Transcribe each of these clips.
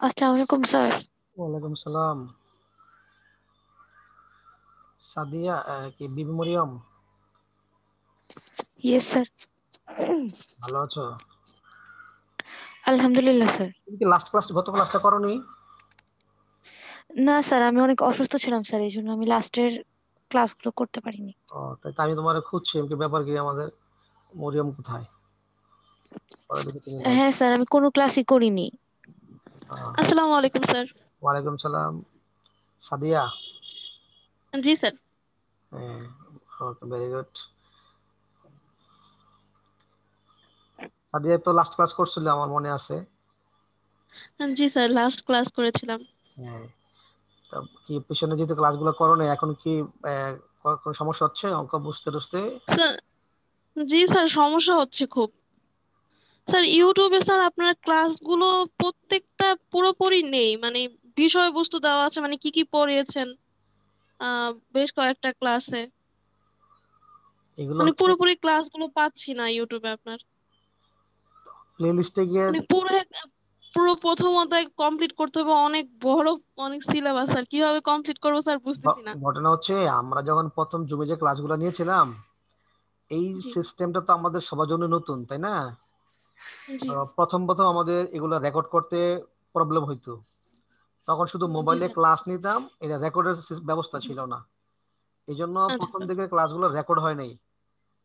আসসালামু আলাইকুম স্যার। ওয়ালাইকুম সালাম। সাদিয়া কি বিবি মরিয়ম? Yes sir. ভালো আছো? আলহামদুলিল্লাহ স্যার। তুমি কি গত ক্লাসটা করোনি? না স্যার, আমি অনেক অসুস্থ ছিলাম স্যার, এই জন্য আমি লাস্টের ক্লাসগুলো করতে পারিনি। ও তাই তো আমি তোমার খুঁজছি, কি ব্যাপার, কি আমাদের মরিয়ম কোথায়? পরে দেখি তুমি নাই। হ্যাঁ স্যার, আমি কোনো ক্লাসই করিনি। আহ, আসসালামু আলাইকুম স্যার। ওয়ালাইকুম সালাম। সাদিয়া? জি স্যার। হ্যাঁ, ওকে, ভেরি গুড। সাদিয়া তো লাস্ট ক্লাস করছিল আমার মনে আছে। জি স্যার, লাস্ট ক্লাস করেছিলাম। হ্যাঁ, তা কি পিছনে যেহেতু ক্লাসগুলো করো না, এখন কি কোনো সমস্যা হচ্ছে অঙ্ক বুঝতে বুঝতে? স্যার, জি স্যার, সমস্যা হচ্ছে খুব। স্যার, ইউটিউবে স্যার আপনার ক্লাসগুলো প্রত্যেকটা পুরোপুরি নেই, মানে বিষয়বস্তু দেওয়া আছে, মানে কি কি পড়িয়েছেন বেশ কয়েকটা ক্লাসে, এগুলো মানে হচ্ছে পুরোপুরি ক্লাসগুলো পাচ্ছি না ইউটিউবে আপনার। প্লে লিস্টে গিয়ে। মানে পুরো প্রথম অধ্যায় কমপ্লিট করতে হবে, অনেক বড়, অনেক সিলেবাস, স্যার কিভাবে কমপ্লিট করবো স্যার বুঝতেছি না। ঘটনা হচ্ছে আমরা যখন প্রথম জুমে যে ক্লাসগুলো নিয়েছিলাম, এই জি। সিস্টেমটা তো আমাদের সবার জন্য নতুন, তাই না? জি। প্রথম প্রথম আমাদের এগুলো রেকর্ড করতে প্রবলেম হইতো। তখন শুধু জি মোবাইলে স্যার। ক্লাস নিতাম, এটা রেকর্ডের ব্যবস্থা ছিল না। এই জন্য আচ্ছা প্রথম স্যার। দিকে ক্লাসগুলো রেকর্ড হয় নাই।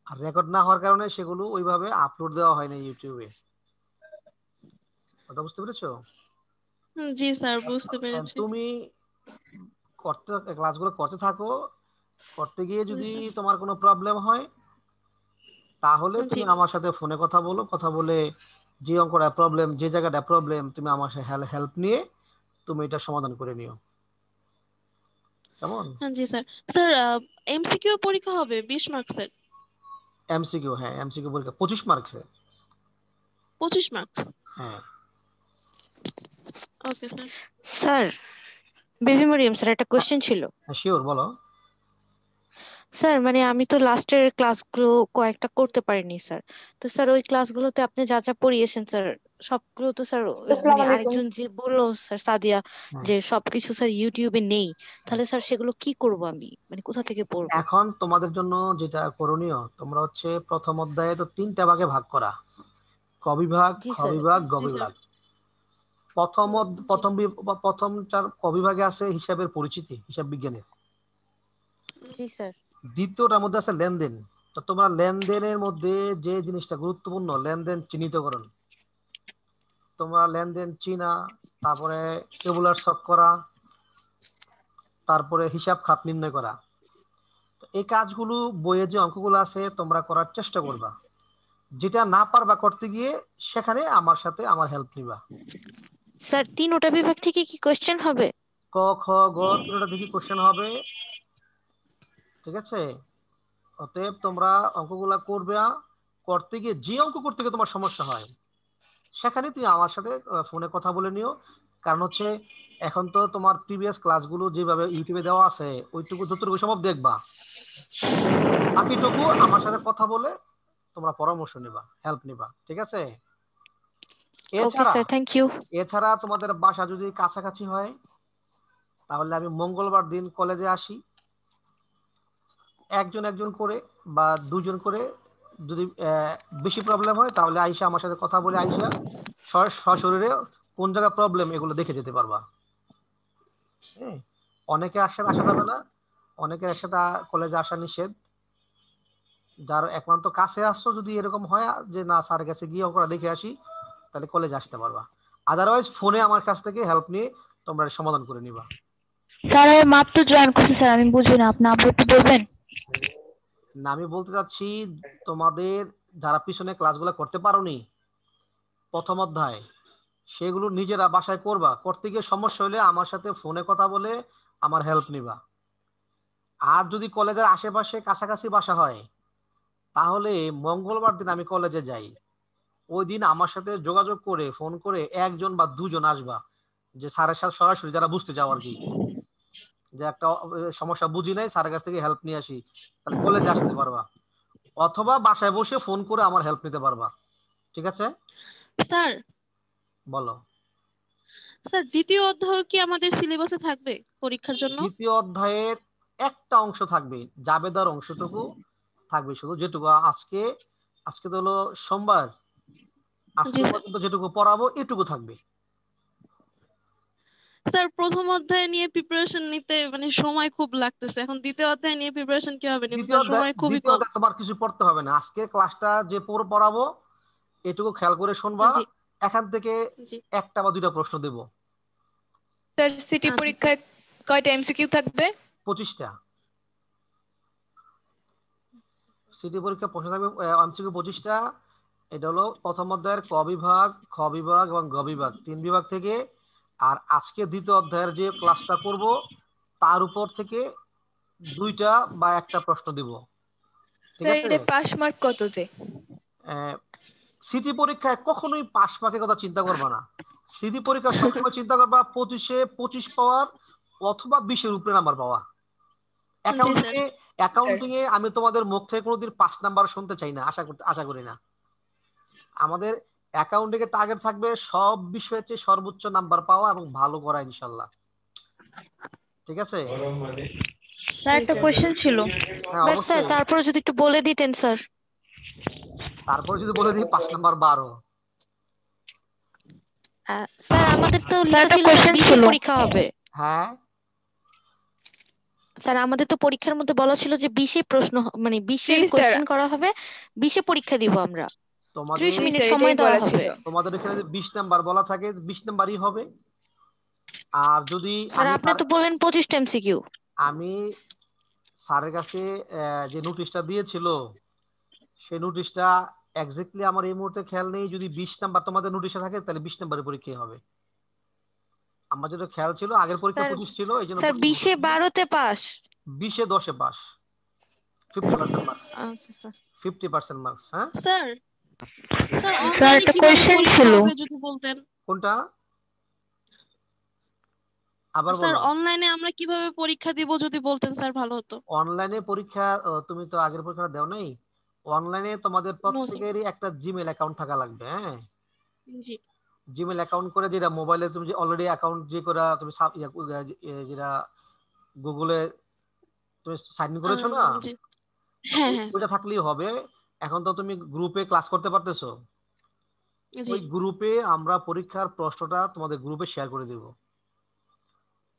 আর রেকর্ড না হওয়ার কারণে সেগুলো ওইভাবে আপলোড দেওয়া হয় না ইউটিউবে। কথা বুঝতে পেরেছো? জি স্যার, বুঝতে পেরেছি। তুমি ক্লাসগুলো করতে থাকো। করতে গিয়ে জি যদি স্যার। তোমার কোনো প্রবলেম হয়, তাহলে জি। তুমি আমার সাথে ফোনে কথা বলো, কথা বলে যে অঙ্কটা প্রবলেম, যে জায়গাটা প্রবলেম, তুমি আমার সাথে হেল্প নিয়ে তুমি এটা সমাধান করে নিও। কেমন? জি স্যার। স্যার, এমসিকিউ পরীক্ষা হবে 20 মার্কসের। এমসিকিউ? হ্যাঁ, এমসিকিউ পরীক্ষা 25 মার্কসে। 25 মার্কস। হ্যাঁ। Okay sir. Sir, Baby Mariyam sir, একটা কোশ্চেন ছিল। হ্যাঁ, শিওর, বলো। স্যার মানে আমি তো লাস্টের ক্লাসগুলো কয়েকটা করতে পারিনি স্যার। তো স্যার ওই ক্লাসগুলোতে আপনি যা যা পড়িয়েছেন স্যার, সবগুলো তো স্যার মানে আসসালামু আলাইকুম। আরেকজন যে বললো স্যার, সাদিয়া, হ্যাঁ, যে সবকিছু স্যার ইউটিউবে নেই। হ্যাঁ। তাহলে স্যার সেগুলো কি করব আমি, মানে কোথা থেকে পড়বো? এখন তোমাদের জন্য যেটা করণীয়, তোমরা হচ্ছে প্রথম অধ্যায়ে তো 3টা ভাগে ভাগ করা: ক বিভাগ, জি খ স্যার। বিভাগ, গ জি স্যার। বিভাগ। প্রথম জি। প্রথম চার ক বিভাগে আছে হিসাবের পরিচিতি, হিসাব বিজ্ঞানের। জি স্যার। দ্বিতীয়টার মধ্যে আছে লেনদেন। তো তোমরা লেনদেনের মধ্যে যে জিনিসটা গুরুত্বপূর্ণ, লেনদেন চিহ্নিতকরণ। তোমরা লেনদেন চিনা, তারপরে টেবুলার ছক করা, তারপরে হিসাব খাত নির্ণয় করা। তো এই কাজগুলো বইয়ে যে অঙ্কগুলো আছে তোমরা করার চেষ্টা করবা। যেটা না পারবা করতে গিয়ে সেখানে আমার সাথে আমার হেল্প নিবা। স্যার, তিনোটা বিভাগ থেকে কি কোশ্চেন হবে? ক, খ, গ, তিনটা দেখি কোশ্চেন হবে। ঠিক আছে? অতএব তোমরা অঙ্কগুলা করবে, করতে গিয়ে যে অঙ্ক করতে গিয়ে তোমার সমস্যা হয় সেখানে তুমি আমার সাথে ফোনে কথা বলে নিও। কারণ হচ্ছে এখন তো তোমার প্রিভিয়াস ক্লাসগুলো যেভাবে ইউটিউবে দেওয়া আছে ওইটুকু যতটুকু সম্ভব দেখবা, বাকিটুকু আমার সাথে কথা বলে তোমরা পরামর্শ নিবা, হেল্প নিবা। ঠিক আছে? ওকে এছাড়া স্যার, থ্যাংক ইউ। এছাড়া তোমাদের বাসা যদি কাছাকাছি হয়, তাহলে আমি মঙ্গলবার দিন কলেজে আসি, একজন একজন করে বা দুজন করে। যদি বেশি প্রবলেম হয় তাহলে আইসা আমার সাথে কথা বলে আইসা সশরীরে কোন জায়গায় প্রবলেম এগুলো দেখে যেতে পারবা। হ্যাঁ, অনেকে একসাথে আসা যাবে না, অনেকের একসাথে কলেজে আসা নিষেধ। যার একমাত্র কাছে আসছো, যদি এরকম হয় যে না স্যারের কাছে গিয়ে অঙ্কটা দেখে আসি, তাহলে কলেজে আসতে পারবা। আদারওয়াইজ ফোনে আমার কাছ থেকে হেল্প নিয়ে তোমরা সমাধান করে নিবা। স্যার আমি মাত্র জয়েন করছি স্যার, আমি বুঝি না, আপনি আবার একটু বলবেন? না, আমি বলতে চাচ্ছি তোমাদের যারা পিছনে ক্লাসগুলো করতে পারোনি প্রথম অধ্যায়, সেগুলো নিজেরা বাসায় করবা। করতে গিয়ে সমস্যা হলে আমার সাথে ফোনে কথা বলে আমার হেল্প নিবা। আর যদি কলেজের আশেপাশে কাছাকাছি বাসা হয়, তাহলে মঙ্গলবার দিন আমি কলেজে যাই, ওই দিন আমার সাথে যোগাযোগ করে ফোন করে একজন বা দুজন আসবা, যে স্যারের সাথে সরাসরি যারা বুঝতে চাও আর কি, যে একটা সমস্যা বুঝি নাই, স্যারের কাছ থেকে হেল্প নিয়ে আসি, তাহলে কলেজে আসতে পারবা। অথবা বাসায় বসে ফোন করে আমার হেল্প নিতে পারবা। ঠিক আছে? স্যার, বলো। স্যার দ্বিতীয় অধ্যায় কি আমাদের সিলেবাসে থাকবে পরীক্ষার জন্য? দ্বিতীয় অধ্যায়ের একটা অংশ থাকবে, জাবেদার অংশটুকু থাকবে, শুধু যেটুকু আজকে আজকে তো হলো সোমবার, আজকে জি স্যার। পর্যন্ত যেটুকু পড়াবো এটুকু থাকবে। স্যার প্রথম অধ্যায় নিয়ে প্রিপারেশন নিতে মানে সময় খুব লাগতেছে, এখন দ্বিতীয় অধ্যায় নিয়ে প্রিপারেশন কিভাবে নিব স্যার, সময় খুবই দ্বিতীয় কম। অধ্যায় তোমার কিছু পড়তে হবে না, আজকে ক্লাসটা যে পুরো পড়াবো এটুকু খেয়াল করে শুনবা, জি এখান থেকে জি। একটা বা দুইটা প্রশ্ন দেব। স্যার সিটি আচ্ছা পরীক্ষায় কয়টা এমসিকিউ থাকবে? 25টা। সিটি পরীক্ষা প্রশ্ন থাকবে এমসিকিউ 25টা। এটা হলো প্রথম অধ্যায়ের ক বিভাগ, খ বিভাগ এবং গ বিভাগ, 3 বিভাগ থেকে। আর আজকে দ্বিতীয় অধ্যায়ের যে ক্লাসটা করব তার উপর থেকে 2টা বা একটা প্রশ্ন দিব, ঠিক স্যার আছে? এটা পাস মার্ক কততে? সিটি পরীক্ষায় কখনোই পাস মার্কের কথা চিন্তা করবা না। সিটি পরীক্ষা সবসময় চিন্তা করবা 25-এ 25 পাওয়ার অথবা 20-এর উপরে নাম্বার পাওয়া। জি স্যার। অ্যাকাউন্টিং এ আমি তোমাদের মুখ থেকে কোনোদিন 5 নাম্বার শুনতে চাই না, আশা করি না। আমাদের অ্যাকাউন্টিং এর টার্গেট থাকবে সব বিষয়ের চেয়ে সর্বোচ্চ নাম্বার পাওয়া এবং ভালো করা ইনশাআল্লাহ, ঠিক আছে? স্যার একটা কোশ্চেন ছিল। হ্যাঁ ব্যাস স্যার, অবশ্যই। তারপরে যদি একটু বলে দিতেন স্যার। তারপর যদি বলে দিই 5 নাম্বার 12। স্যার আমাদের তো স্যার লেখা একটা ছিল স্যার কোশ্চেন 20-এ ছিল। পরীক্ষা হবে। হ্যাঁ স্যার আমাদের তো পরীক্ষার মধ্যে বলা ছিল যে 20-এ প্রশ্ন মানে 20-এর জি স্যার, কোশ্চেন করা হবে, 20-এ পরীক্ষা দিব আমরা, তোমাদের 30 জি মিনিট স্যার সময় এটাই দেওয়া বলা ছিল। হবে। তোমাদের এখানে যে 20 নাম্বার বলা থাকে 20 নাম্বারই হবে। আর যদি স্যার আপনি তো বললেন 25টা এমসিকিউ। আমি স্যারের কাছে যে নোটিশটা দিয়েছিল সেই নোটিশটা এক্স্যাক্টলি আমার এই মুহূর্তে খেয়াল নেই, যদি 20 নাম্বার তোমাদের নোটিশে থাকে তাহলে 20 নাম্বারের পরীক্ষা হবে। আমার যেটা খেয়াল ছিল আগের পরীক্ষা স্যার 25 ছিল, এই জন্য স্যার 20-এ 12-তে পাস। 20-এ 10-এ পাস, 50% মার্কস, আচ্ছা স্যার। 50% মার্কস। হ্যাঁ স্যার স্যার স্যার অনলাইনে একটা কিভাবে কোশ্চেন পরীক্ষা ছিল। হবে যদি বলতেন। কোনটা আবার স্যার বলো? অনলাইনে আমরা কিভাবে পরীক্ষা দিব যদি বলতেন স্যার ভালো হতো। অনলাইনে পরীক্ষা তুমি তো আগের পরীক্ষাটা দাও নাই। অনলাইনে তোমাদের নো স্যার। প্রত্যেকেরই একটা জিমেল অ্যাকাউন্ট থাকা লাগবে। হ্যাঁ জি জিমেল অ্যাকাউন্ট করে, যেটা মোবাইলে তুমি যে অলরেডি অ্যাকাউন্ট যে করে তুমি যেটা গুগলে তুমি সাইন ইন করেছো না, জি হ্যাঁ হ্যাঁ ওইটা থাকলেই হবে। এখন তো তুমি গ্রুপে ক্লাস করতে পারতেছো, জি ওই গ্রুপে আমরা পরীক্ষার প্রশ্নটা তোমাদের গ্রুপে শেয়ার করে দেব।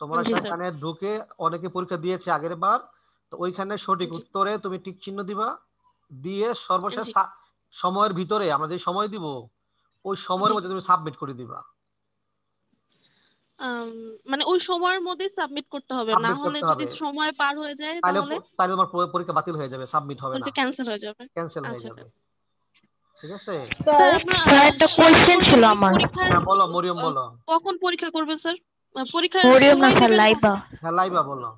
তোমরা জি স্যার। সেখানে ঢুকে, অনেকে পরীক্ষা দিয়েছে আগের বার, তো ওইখানে সঠিক জি উত্তরে তুমি টিক চিহ্ন দিবা, দিয়ে সর্বশেষ জি সময়ের ভিতরে আমরা যে সময় দিব ওই সময়ের জি মধ্যে তুমি সাবমিট করে দিবা। মানে ওই সময়ের মধ্যে সাবমিট করতে হবে, না সাবমিট হলে করতে যদি হবে, সময় পার হয়ে যায় তাহলে তাহলে তাহলে তোমার পরীক্ষা বাতিল হয়ে যাবে, সাবমিট হবে না, ওটা ক্যান্সেল হয়ে যাবে। ক্যান্সেল হয়ে আচ্ছা যাবে, স্যার। ঠিক আছে? স্যার স্যার আপনার স্যার একটা শেষ কোশ্চেন ছিল পর্যন্ত আমার। পরীক্ষার হ্যাঁ বলো মরিয়ম, আহ, বলো। কখন পরীক্ষা করবেন স্যার? পরীক্ষার মরিয়ম না সময় স্যার, দিবেন লাইবা। কখন? হ্যাঁ লাইবা বলো।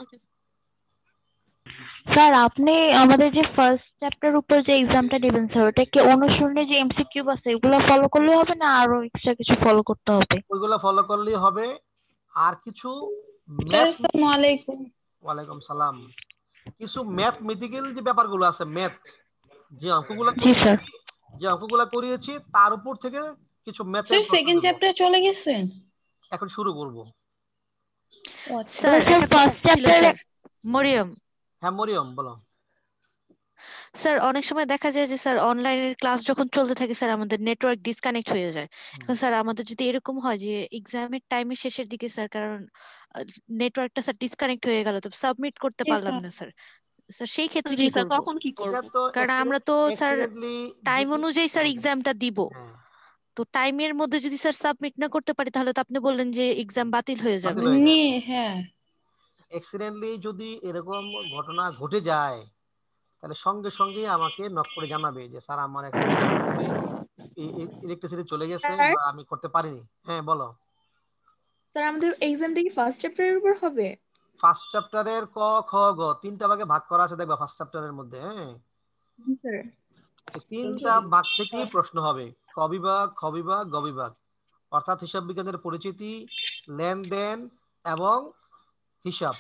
আচ্ছা স্যার আপনি আমাদের যে ফার্স্ট চ্যাপ্টার উপর যে এক্সামটা দিবেন স্যার, ওটা কি অনুসরণে যে এমসিকিউ আছে এগুলো ফলো করলে হবে না আরো এক্সট্রা কিছু ফলো করতে হবে? ওইগুলো ফলো করলেই হবে। আর কিছু স্যার ম্যাথ, আসসালামু আলাইকুম। ওয়ালাইকুম সালাম, কিছু ম্যাথমেটিক্যাল যে ব্যাপারগুলো আছে, ম্যাথ যে অঙ্কগুলো জি স্যার। করিয়েছি, তার উপর থেকে কিছু ম্যাথের স্যার প্রশ্ন সেকেন্ড দেব। চ্যাপ্টার চলে গেছেন? এখন শুরু করব। ও আচ্ছা। স্যার স্যার একটা ফার্স্ট কথা ছিল চ্যাপ্টারে স্যার। মরিয়ম হ্যাঁ মরিয়ম বলো। স্যার, অনেক সময় দেখা যায় যে স্যার অনলাইনের ক্লাস যখন চলতে থাকে স্যার আমাদের নেটওয়ার্ক ডিসকানেক্ট হয়ে যায়। এখন স্যার আমাদের যদি এরকম হয় যে এক্সামের টাইমের শেষের দিকে স্যার, কারণ নেটওয়ার্কটা স্যার ডিসকানেক্ট হয়ে গেল, তো সাবমিট করতে জি পারলাম স্যার। না স্যার। স্যার সেই ক্ষেত্রে জি কি স্যার, করব? তখন কি এটা করব? তো কারণ আমরা তো স্যার এক্সিডেন্টলি টাইম যদি অনুযায়ী স্যার এক্সামটা দিব, হ্যাঁ তো টাইমের মধ্যে যদি স্যার সাবমিট না করতে পারি তাহলে তো আপনি বললেন যে এক্সাম বাতিল হয়ে বাতিল যাবে। হয়ে যাবে। হ্যাঁ এক্সিডেন্টলি যদি এরকম ঘটনা ঘটে যায় তাহলে সঙ্গে সঙ্গে আমাকে নক করে জানাবে যে স্যার আমার অ্যাক্সিডেন্টলি ইলেকট্রিসিটি চলে গেছে স্যার বা আমি করতে পারিনি। হ্যাঁ বলো। স্যার আমাদের এক্সামটা কি ফার্স্ট চ্যাপ্টারের উপর হবে? ফার্স্ট চ্যাপ্টারের ক খ গ 3টা ভাগে ভাগ করা আছে দেখবা ফার্স্ট চ্যাপ্টারের মধ্যে। হ্যাঁ জি স্যার। এই 3টা ভাগ থেকেই প্রশ্ন হবে, ক বিভাগ, খ বিভাগ, গ বিভাগ, অর্থাৎ হিসাব বিজ্ঞানের পরিচিতি, লেনদেন এবং হিসাব,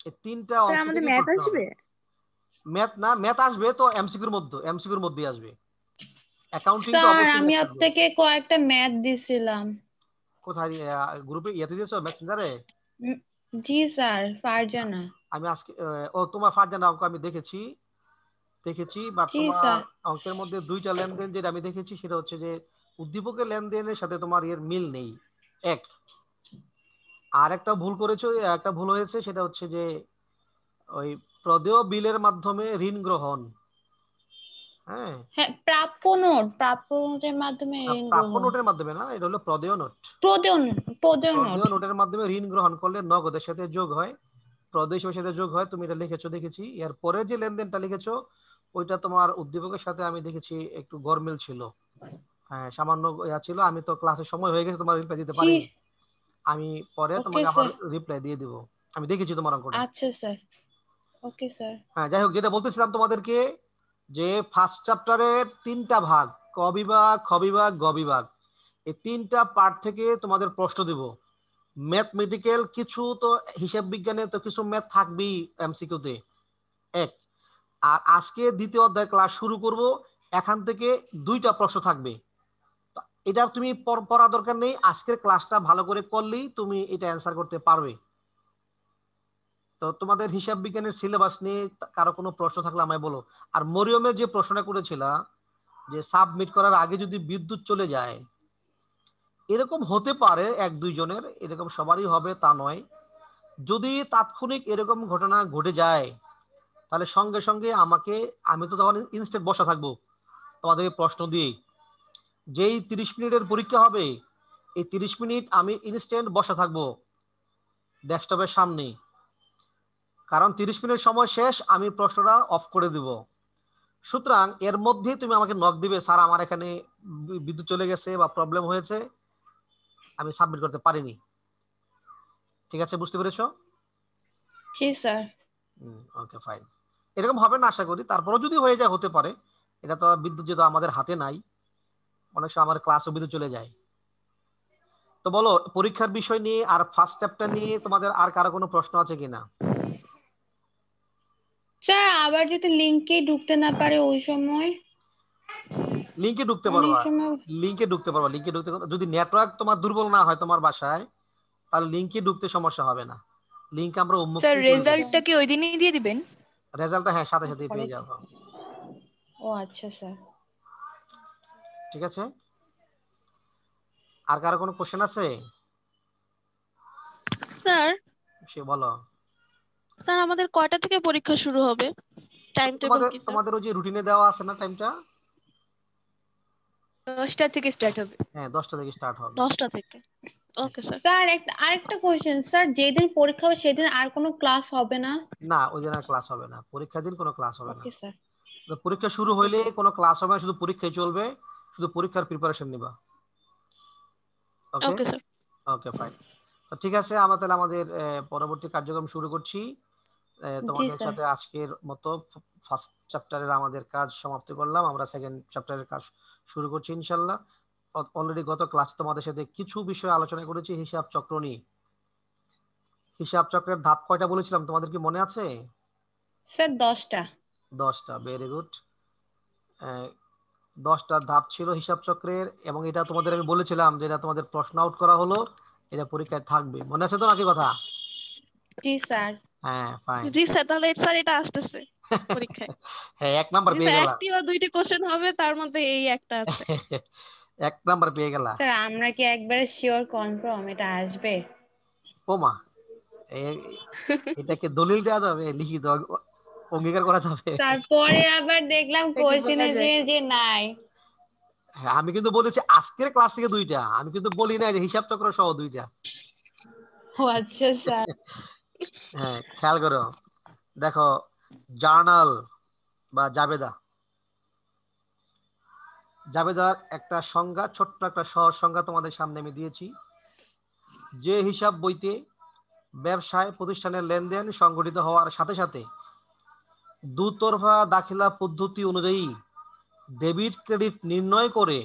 এই 3টা স্যার অংশ আমাদের থেকেই ম্যাথ প্রশ্ন হবে। আসবে? ম্যাথ না, ম্যাথ আসবে তো এমসিকিউর মধ্যেই আসবে। অ্যাকাউন্টিং তো স্যার অবশ্যই আমি ম্যাথ থাকবে। আপনাকে কয়েকটা ম্যাথ দিছিলাম। কোথায় গ্রুপে ইয়েতে দিয়েছো মেসেঞ্জারে? উম, জি স্যার, ফারজানা। আমি আজকে তোমার ফারজানা অঙ্ক আমি দেখেছি বাট জি তোমার স্যার। অঙ্কের মধ্যে দুইটা লেনদেন যেটা আমি দেখেছি সেটা হচ্ছে যে উদ্দীপকের লেনদেনের সাথে তোমার এর মিল নেই এক। আর একটা ভুল করেছো, একটা ভুল হয়েছে সেটা হচ্ছে যে ওই প্রদেয় বিলের মাধ্যমে ঋণ গ্রহণ। হ্যাঁ, হ্যাঁ, প্রাপ্য নোটের মাধ্যমে ঋণ প্রাপ্য গ্রহণ। নোটের মাধ্যমে না, এটা হলো প্রদেয় নোট। প্রদেয় নোট। প্রদেয় নোটের মাধ্যমে ঋণ গ্রহণ করলে নগদের সাথে যোগ হয়, প্রদেশের সাথে যোগ হয়, তুমি এটা লিখেছো দেখেছি। এর পরের যে লেনদেনটা লিখেছো ওইটা তোমার উদ্দীপকের সাথে আমি দেখেছি একটু গরমিল ছিল। হ্যাঁ, সামান্য ইয়া ছিল। আমি তো ক্লাসের সময় হয়ে গেছে, তোমার রিপ্লাই দিতে জি। পারিনি। আমি পরে ওকে তোমাকে আবার স্যার। রিপ্লাই দিয়ে দিব। আমি দেখেছি তোমার অঙ্কটা। আচ্ছা স্যার। Okay sir. হ্যাঁ, যাই হোক, যেটা বলতেছিলাম তোমাদেরকে যে ফার্স্ট চ্যাপ্টারের 3টা ভাগ, ক বিভাগ, খ বিভাগ, গ বিভাগ, এই 3টা পার্ট থেকে তোমাদের প্রশ্ন দিব। ম্যাথমেটিক্যাল কিছু তো, হিসাব বিজ্ঞানে তো কিছু ম্যাথ থাকবেই এমসিকিউতে এক। আর আজকে দ্বিতীয় অধ্যায় ক্লাস শুরু করব, এখান থেকে 2টা প্রশ্ন থাকবে। এটা তুমি পড়া দরকার নেই, আজকের ক্লাসটা ভালো করে করলেই তুমি এটা অ্যান্সার করতে পারবে। তো তোমাদের হিসাব বিজ্ঞানের সিলেবাস নিয়ে কারো কোনো প্রশ্ন থাকলে আমায় বলো। আর মরিয়মের যে প্রশ্নটা করেছিল যে সাবমিট করার আগে যদি বিদ্যুৎ চলে যায়, এরকম হতে পারে এক দুইজনের, এরকম সবারই হবে তা নয়। যদি তাৎক্ষণিক এরকম ঘটনা ঘটে যায় তাহলে সঙ্গে সঙ্গে আমাকে, আমি তো তখন ইনস্ট্যান্ট বসা থাকবো তোমাদেরকে প্রশ্ন দিয়ে। যেই 30 মিনিটের পরীক্ষা হবে এই 30 মিনিট আমি ইনস্ট্যান্ট বসা থাকবো ডেস্কটপের সামনে, কারণ 30 মিনিট সময় শেষ আমি প্রশ্নটা অফ করে দিব। সুতরাং এর মধ্যে তুমি আমাকে নক দিবে, স্যার আমার এখানে বিদ্যুৎ চলে গেছে বা প্রবলেম হয়েছে, আমি সাবমিট করতে পারিনি। ঠিক আছে, বুঝতে পেরেছো? জি স্যার। Okay fine. এরকম হবে না আশা করি, তারপরও যদি হয়ে যায় হতে পারে। এটা তো বিদ্যুৎ যেহেতু আমাদের হাতে নাই, অনেক সময় আমার ক্লাসও বিদ্যুৎ চলে যায়। তো বলো, পরীক্ষার বিষয় নিয়ে আর ফার্স্ট চ্যাপ্টার নিয়ে তোমাদের আর কারো কোনো প্রশ্ন আছে কিনা? স্যার আবার যদি লিংকে ঢুকতে না পারে ওই সময়? লিংকে ঢুকতে অনেক পারবা, সময়। লিংকে ঢুকতে পারবা, লিংকে ঢুকতে, যদি নেটওয়ার্ক তোমার দুর্বল না হয় তোমার বাসায়, তাহলে লিংকে ঢুকতে সমস্যা হবে না। লিংক আমরা উন্মুক্ত স্যার করে দেব। রেজাল্টটা কি ওই দিনই দিয়ে দিবেন? রেজাল্টটা হ্যাঁ সাথে সাথেই পরে পেয়ে যাবো। ও আচ্ছা স্যার। ঠিক আছে, আর কারো কোনো কোশ্চেন আছে? স্যার সে বলো। স্যার আমাদের কয়টা থেকে পরীক্ষা শুরু হবে? টাইম টেবিল তোমাদের কি স্যার? তোমাদের ওই যে রুটিনে দেওয়া আছে না টাইমটা? 10টা থেকে স্টার্ট হবে। হ্যাঁ, 10টা থেকে স্টার্ট হবে। 10টা থেকে। ওকে স্যার। স্যার আরেকটা কোশ্চেন স্যার, যেদিন পরীক্ষা হবে সেদিন আর কোনো ক্লাস হবে না? না, ওই দিন আর ক্লাস হবে না, পরীক্ষার দিন কোনো ক্লাস হবে না। Okay sir. তো পরীক্ষা শুরু ওকে হইলে স্যার। কোনো ক্লাস হবে না, শুধু পরীক্ষাই চলবে, শুধু পরীক্ষার প্রিপারেশন নিবা। ওকে, ওকে স্যার। Okay fine. তো ঠিক আছে, আমরা তাহলে আমাদের পরবর্তী কার্যক্রম শুরু করছি। জি তোমাদের স্যার। সাথে আজকের মতো ফার্স্ট চ্যাপ্টারের আমাদের কাজ সমাপ্তি করলাম, আমরা সেকেন্ড চ্যাপ্টারের কাজ শুরু করছি ইনশাল্লাহ। অলরেডি গত ক্লাসে তোমাদের সাথে কিছু বিষয় আলোচনা করেছি হিসাব চক্র নিয়ে। হিসাব চক্রের ধাপ কয়টা বলেছিলাম তোমাদের কি মনে আছে? স্যার 10টা। 10টা, ভেরি গুড। 10টা ধাপ ছিল হিসাব চক্রের, এবং এটা তোমাদের আমি বলেছিলাম যে এটা তোমাদের প্রশ্ন আউট করা হলো, এটা পরীক্ষায় থাকবে, মনে আছে তো নাকি কথা? জি স্যার। হ্যাঁ ফাইন। জি স্যার, তাহলে স্যার এটা আসতেছে পরীক্ষায়। হ্যাঁ, 1 নাম্বার জি পেয়ে স্যার, গেলা। একটি বা দুইটি কোশ্চেন হবে, তার মধ্যে এই একটা আছে। 1 নাম্বার পেয়ে গেলা। স্যার আমরা কি একবারে শিওর কনফার্ম এটা আসবে? ওমা, এটাকে দলিল দেওয়া যাবে, লিখিত অঙ্গীকার করা যাবে? তারপরে আবার দেখলাম নাকি বলা কোশ্চেনে যায়? যে নাই। হ্যাঁ, আমি কিন্তু বলেছি আজকের ক্লাস থেকে 2টা, আমি কিন্তু বলি না যে হিসাব চক্র সহ 2টা। ও আচ্ছা স্যার। হ্যাঁ, খেয়াল করো, দেখো, জার্নাল বা জাবেদা, জাবেদার একটা সংজ্ঞা, ছোট্ট একটা সহজ সংজ্ঞা তোমাদের সামনে আমি দিয়েছি। যে হিসাব বইতে ব্যবসায় প্রতিষ্ঠানের লেনদেন সংগঠিত হওয়ার সাথে সাথে দুতরফা দাখিলা পদ্ধতি অনুযায়ী ডেবিট ক্রেডিট নির্ণয় করে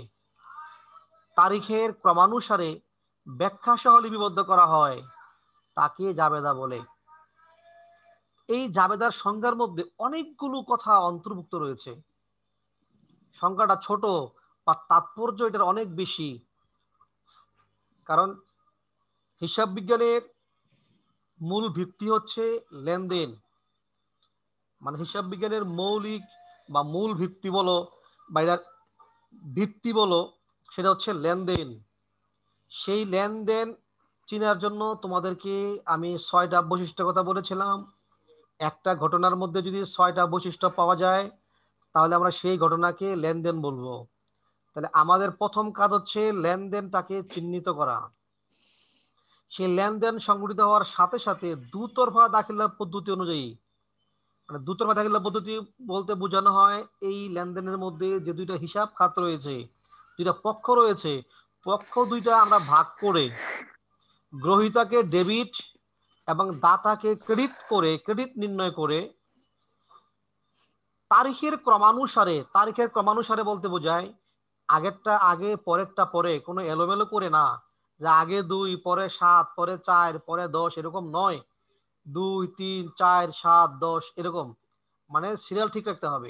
তারিখের ক্রমানুসারে ব্যাখ্যা সহ লিপিবদ্ধ করা হয় তাকে জাবেদা বলে। এই জাবেদার সংজ্ঞার মধ্যে অনেকগুলো কথা অন্তর্ভুক্ত রয়েছে। সংখ্যাটা ছোট, বা তাৎপর্য এটার অনেক বেশি। কারণ হিসাব বিজ্ঞানের মূল ভিত্তি হচ্ছে লেনদেন, মানে হিসাব বিজ্ঞানের মৌলিক বা মূল ভিত্তি বলো বা এটার ভিত্তি বলো, সেটা হচ্ছে লেনদেন। সেই লেনদেন চেনার জন্য তোমাদেরকে আমি 6টা বৈশিষ্ট্যের কথা বলেছিলাম। একটা ঘটনার মধ্যে যদি 6টা বৈশিষ্ট্য পাওয়া যায় তাহলে আমরা সেই ঘটনাকে লেনদেন বলবো। তাহলে আমাদের প্রথম কাজ হচ্ছে লেনদেনটাকে চিহ্নিত করা। সেই লেনদেন সংঘটিত হওয়ার সাথে সাথে দুতরফা দাখিলা পদ্ধতি অনুযায়ী, মানে দুতরফা দাখিলা পদ্ধতি বলতে বোঝানো হয় এই লেনদেনের মধ্যে যে দুইটা হিসাব খাত রয়েছে, দুইটা পক্ষ রয়েছে, পক্ষ দুইটা আমরা ভাগ করে গ্রহীতাকে ডেবিট এবং দাতাকে ক্রেডিট করে ক্রেডিট নির্ণয় করে তারিখের ক্রমানুসারে বলতে বোঝায় আগেরটা আগে পরেরটা পরে, কোনো এলোমেলো করে না, যে আগে 2 পরে 7 পরে 4 পরে 10 এরকম নয়, 2 3 4 7 10 এরকম, মানে সিরিয়াল ঠিক রাখতে হবে।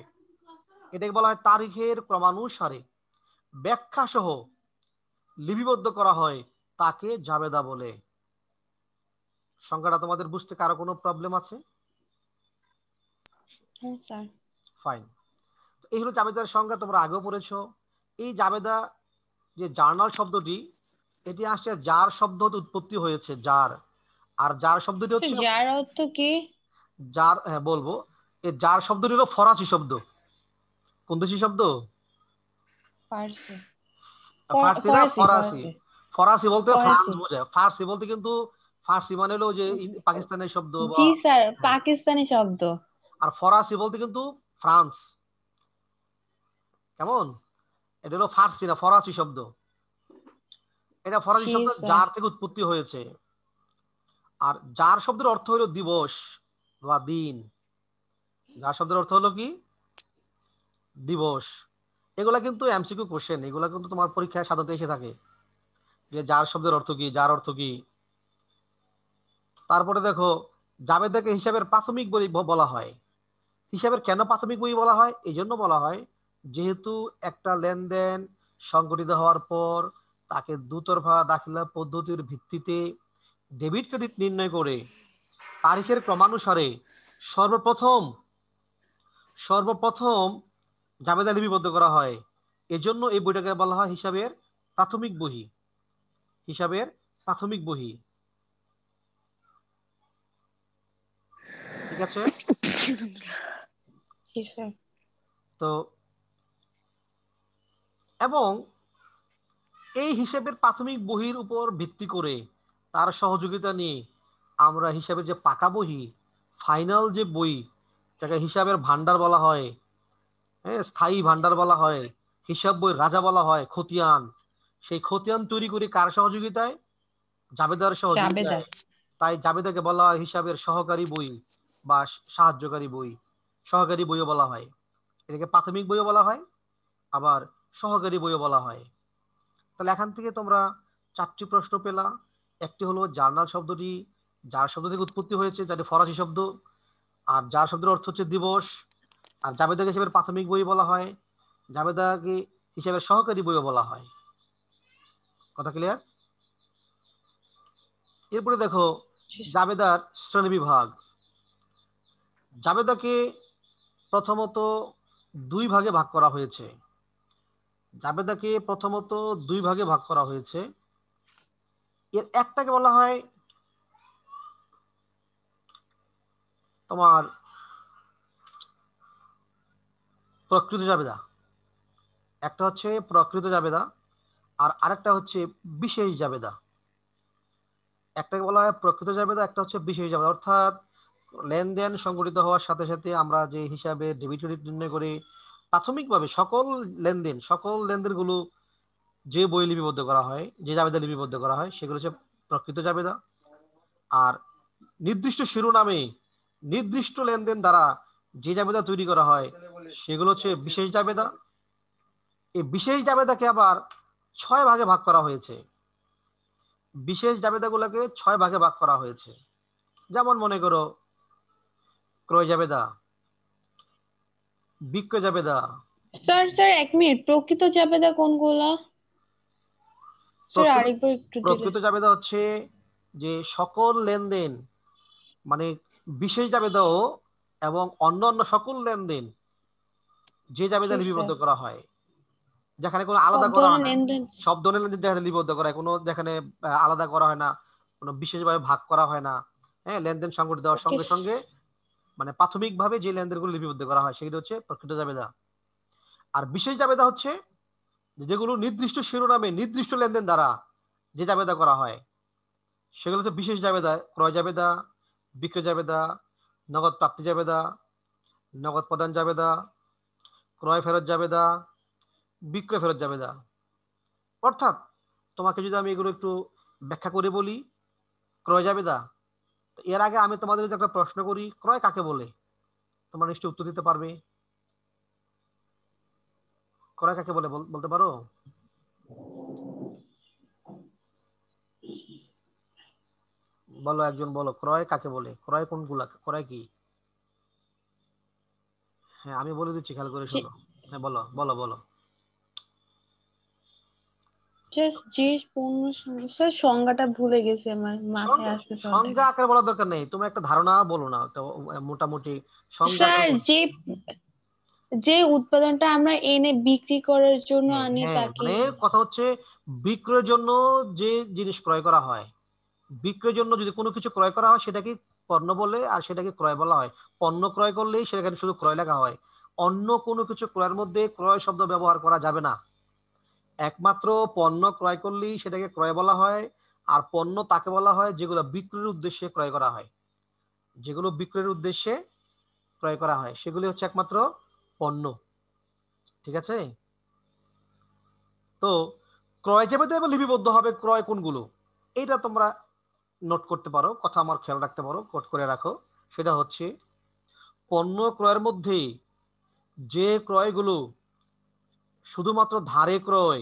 এটাকে বলা হয় তারিখের ক্রমানুসারে ব্যাখ্যা সহ লিপিবদ্ধ করা হয়, তাকে জাবেদা বলে। সংখ্যাটা তোমাদের বুঝতে কারো কোনো প্রবলেম আছে? Sir fine. এই হলো জাবেদার সংজ্ঞা, তোমরা আগেও পড়েছো। এই জাবেদা যে জার্নাল শব্দটি, এটি আসছে জার শব্দ হতে উৎপত্তি হয়েছে, জার। আর জার শব্দটি হচ্ছে যার অর্থ কি? জার, হ্যাঁ বলবো। এই জার শব্দটি হলো ফরাসি শব্দ। কোন দেশি শব্দ? ফার্সি। ফার্সি না ফরাসি ফরাসি? ফরাসি ফরাসি বলতে ফ্রান্স ফরাসি। বোঝায়, ফার্সি বলতে কিন্তু ফার্সি মানে হলো যে পাকিস্তানের শব্দ বা, জি স্যার, হ্যাঁ। পাকিস্তানি শব্দ। আর ফরাসি বলতে কিন্তু ফ্রান্স। কেমন? এটা হলো ফার্সি না ফরাসি শব্দ। এটা ফরাসি জি শব্দ, স্যার। জার থেকে উৎপত্তি হয়েছে। আর জার শব্দের অর্থ হলো দিবস বা দিন। জার শব্দের অর্থ হলো কি? দিবস। এগুলা কিন্তু এমসিকিউ কোশ্চেন, এগুলা কিন্তু তোমার পরীক্ষায় সাধারণত এসে থাকে, যে জার শব্দের অর্থ কি, জার অর্থ কি। তারপরে দেখো, জাবেদাকে হিসাবের প্রাথমিক বই বলা হয়। হিসাবের কেন প্রাথমিক বই বলা হয়? এই জন্য বলা হয় যেহেতু একটা লেনদেন সংগঠিত হওয়ার পর তাকে দুতরফা দাখিলা পদ্ধতির ভিত্তিতে ডেবিট ক্রেডিট নির্ণয় করে তারিখের ক্রমানুসারে সর্বপ্রথম সর্বপ্রথম জাবেদা লিপিবদ্ধ করা হয়। এজন্য এই বইটাকে বলা হয় হিসাবের প্রাথমিক বহি। হিসাবের প্রাথমিক বহি। ঠিক আছে? জি স্যার। তো এবং এই হিসাবের প্রাথমিক বহির উপর ভিত্তি করে তার সহযোগিতা নিয়ে আমরা হিসাবের যে পাকা বহি, ফাইনাল যে বই, যাকে হিসাবের ভান্ডার বলা হয়, হ্যাঁ, স্থায়ী ভান্ডার বলা হয়, হিসাব বই রাজা বলা হয়, খতিয়ান, সেই খতিয়ান তৈরি করি কার সহযোগিতায়? জাবেদার জাবেদা। সহযোগিতায়। তাই জাবেদাকে বলা হয় হিসাবের সহকারী বই বা সাহায্যকারী বই, সহকারী বইও বলা হয়। এটাকে প্রাথমিক বইও বলা হয়, আবার সহকারী বইও বলা হয়। তাহলে এখান থেকে তোমরা 4টি প্রশ্ন পেলা। একটি হলো জার্নাল শব্দটি যার শব্দ থেকে উৎপত্তি হয়েছে, যেটি ফরাসি শব্দ। আর যার শব্দের অর্থ হচ্ছে দিবস। আর জাবেদাকে হিসেবে প্রাথমিক বই বলা হয়, জাবেদাকে হিসেবে সহকারী বইও বলা হয়। কথা ক্লিয়ার? এরপরে দেখো জাবেদার শ্রেণী বিভাগ। জাবেদাকে প্রথমত 2 ভাগে ভাগ করা হয়েছে। জাবেদাকে প্রথমত 2 ভাগে ভাগ করা হয়েছে। এর একটাকে বলা হয় তোমার প্রকৃত জাবেদা। একটা হচ্ছে প্রকৃত জাবেদা, আর আরেকটা হচ্ছে বিশেষ জাবেদা। একটাকে বলা হয় প্রকৃত জাবেদা, একটা হচ্ছে বিশেষ জাবেদা। অর্থাৎ লেনদেন সংগঠিত হওয়ার সাথে সাথে আমরা যে হিসাবে ডেবিট ক্রেডিট নির্ণয় করি, প্রাথমিকভাবে সকল লেনদেনগুলো যে বই লিপিবদ্ধ করা হয়, যে জাবেদা লিপিবদ্ধ করা হয়, সেগুলো হচ্ছে প্রকৃত জাবেদা। আর নির্দিষ্ট শিরোনামে নির্দিষ্ট লেনদেন দ্বারা যে জাবেদা তৈরি করা হয় সেগুলো হচ্ছে বিশেষ জাবেদা। এই বিশেষ জাবেদাকে আবার 6 ভাগে ভাগ করা হয়েছে। বিশেষ জাবেদাগুলোকে 6 ভাগে ভাগ করা হয়েছে। যেমন মনে করো ক্রয় জাবেদা, বিক্রয় জাবেদা, স্যার এক মিনিট, প্রকৃত জাবেদা কোনগুলা? স্যার প্রকৃত আরেকবার একটু দিলে। প্রকৃত জাবেদা হচ্ছে যে সকল লেনদেন, মানে বিশেষ জাবেদাও এবং অন্যান্য সকল লেনদেন যে জাবেদা জি লিপিবদ্ধ স্যার। করা হয়, যেখানে কোনো সব আলাদা করা হয় ধরনের না, লেনদেন। সব ধরনের লেনদেন যেখানে লিপিবদ্ধ করা হয়, কোনো যেখানে আলাদা করা হয় না, কোনো বিশেষভাবে ভাগ করা হয় না, হ্যাঁ, লেনদেন সংগঠিত দেওয়ার ওকে। সঙ্গে সঙ্গে মানে প্রাথমিকভাবে যে লেনদেনগুলো লিপিবদ্ধ করা হয় সেগুলো হচ্ছে প্রকৃত জাবেদা। আর বিশেষ জাবেদা হচ্ছে যেগুলো নির্দিষ্ট শিরোনামে নির্দিষ্ট লেনদেন দ্বারা যে জাবেদা করা হয় সেগুলো হচ্ছে বিশেষ জাবেদা। ক্রয় জাবেদা, বিক্রয় জাবেদা, নগদ প্রাপ্তি জাবেদা, নগদ প্রদান জাবেদা, ক্রয় ফেরত জাবেদা, বিক্রয় ফেরত জাবেদা। অর্থাৎ তোমাকে যদি আমি এগুলো একটু ব্যাখ্যা করে বলি, ক্রয় জাবেদা, এর আগে আমি তোমাদের যদি একটা প্রশ্ন করি, ক্রয় কাকে বলে, তোমরা নিশ্চয়ই উত্তর দিতে পারবে। ক্রয় কাকে বলে বলতে পারো? বলো, একজন বলো, ক্রয় কাকে বলে? ক্রয় কোনগুলা, ক্রয় কি? হ্যাঁ, আমি বলে দিচ্ছি, খেয়াল করে শোনো। হ্যাঁ, বলো বলো বলো। জাস্ট যে পণ্য স্যার সংজ্ঞাটা ভুলে গেছি, আমার মাথায় আসতেছে অর্ধেক। সংজ্ঞা আকারে বলার দরকার নেই, তুমি একটা ধারণা বলো না, একটা মোটামুটি সংজ্ঞা স্যার আকারে। যে উৎপাদনটা আমরা এনে বিক্রি করার জন্য হ্যাঁ আনি হ্যাঁ, তাকে। মানে কথা হচ্ছে বিক্রয়ের জন্য যে জিনিস ক্রয় করা হয়, বিক্রয়ের জন্য যদি কোনো কিছু ক্রয় করা হয় সেটাকে পণ্য বলে, আর সেটাকে ক্রয় বলা হয়। পণ্য ক্রয় করলেই সেখানে শুধু ক্রয় লেখা হয়, অন্য কোনো কিছু ক্রয়ের মধ্যে ক্রয় শব্দ ব্যবহার করা যাবে না। একমাত্র পণ্য ক্রয় করলেই সেটাকে ক্রয় বলা হয়। আর পণ্য তাকে বলা হয় যেগুলো বিক্রির উদ্দেশ্যে ক্রয় করা হয়, যেগুলো বিক্রয়ের উদ্দেশ্যে ক্রয় করা হয় সেগুলি হচ্ছে একমাত্র পণ্য। ঠিক আছে? তো ক্রয় জাবেদা এবং লিপিবদ্ধ হবে ক্রয় কোনগুলো, এটা তোমরা নোট করতে পারো, কথা আমার খেয়াল রাখতে পারো, কোট করে রাখো। সেটা হচ্ছে পণ্য ক্রয়ের মধ্যে যে ক্রয়গুলো শুধুমাত্র ধারে ক্রয়,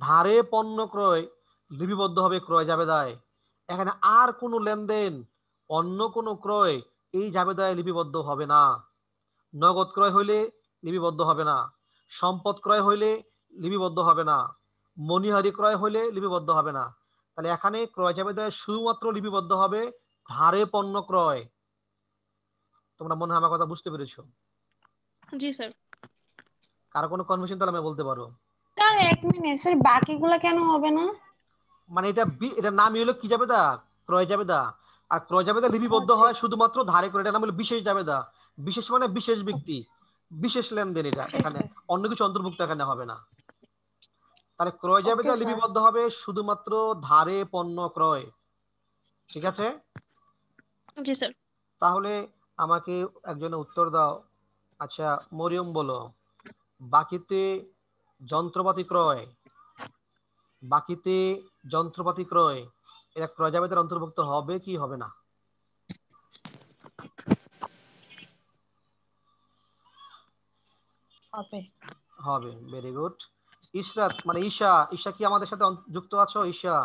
ধারে পণ্য ক্রয় লিপিবদ্ধ হবে ক্রয় জাবেদায়। এখানে আর কোনো লেনদেন, অন্য কোনো ক্রয় এই জাবেদায় লিপিবদ্ধ হবে না। নগদ ক্রয় হইলে লিপিবদ্ধ হবে না, সম্পদ ক্রয় হইলে লিপিবদ্ধ হবে না, মনিহারি ক্রয় হইলে লিপিবদ্ধ হবে না। তাহলে এখানে ক্রয় জাবেদায় শুধুমাত্র লিপিবদ্ধ হবে ধারে পণ্য ক্রয়। তোমরা মনে হয় আমার কথা বুঝতে পেরেছো? জি স্যার। কারো কোনো কনফিউশন তাহলে আমি বলতে পারো? স্যার এক মিনিট, স্যার বাকিগুলা কেন হবে না? মানে এটা নামই হলো কি জাবেদা? ক্রয় জাবেদা। আর ক্রয় জাবেদা লিপিবদ্ধ আচ্ছা হয় শুধুমাত্র ধারে করে, এটা নাম হলো বিশেষ জাবেদা। বিশেষ মানে বিশেষ ব্যক্তি, বিশেষ লেনদেন, এটা ওকে এখানে স্যার। অন্য কিছু অন্তর্ভুক্ত এখানে হবে না। তাহলে ক্রয় ওকে জাবেদা স্যার। লিপিবদ্ধ হবে শুধুমাত্র ধারে পণ্য ক্রয়। ঠিক আছে? জি স্যার। তাহলে আমাকে একজনে উত্তর দাও। আচ্ছা, মরিয়ম বলো, বাকিতে যন্ত্রপাতি ক্রয়, বাকিতে যন্ত্রপাতি ক্রয়, এটা ক্রয় জাবেদার অন্তর্ভুক্ত হবে কি হবে না? হবে। হবে, ভেরি গুড। ইশরাত মানে ঈশা, ঈশা কি আমাদের সাথে যুক্ত আছো? ঈশা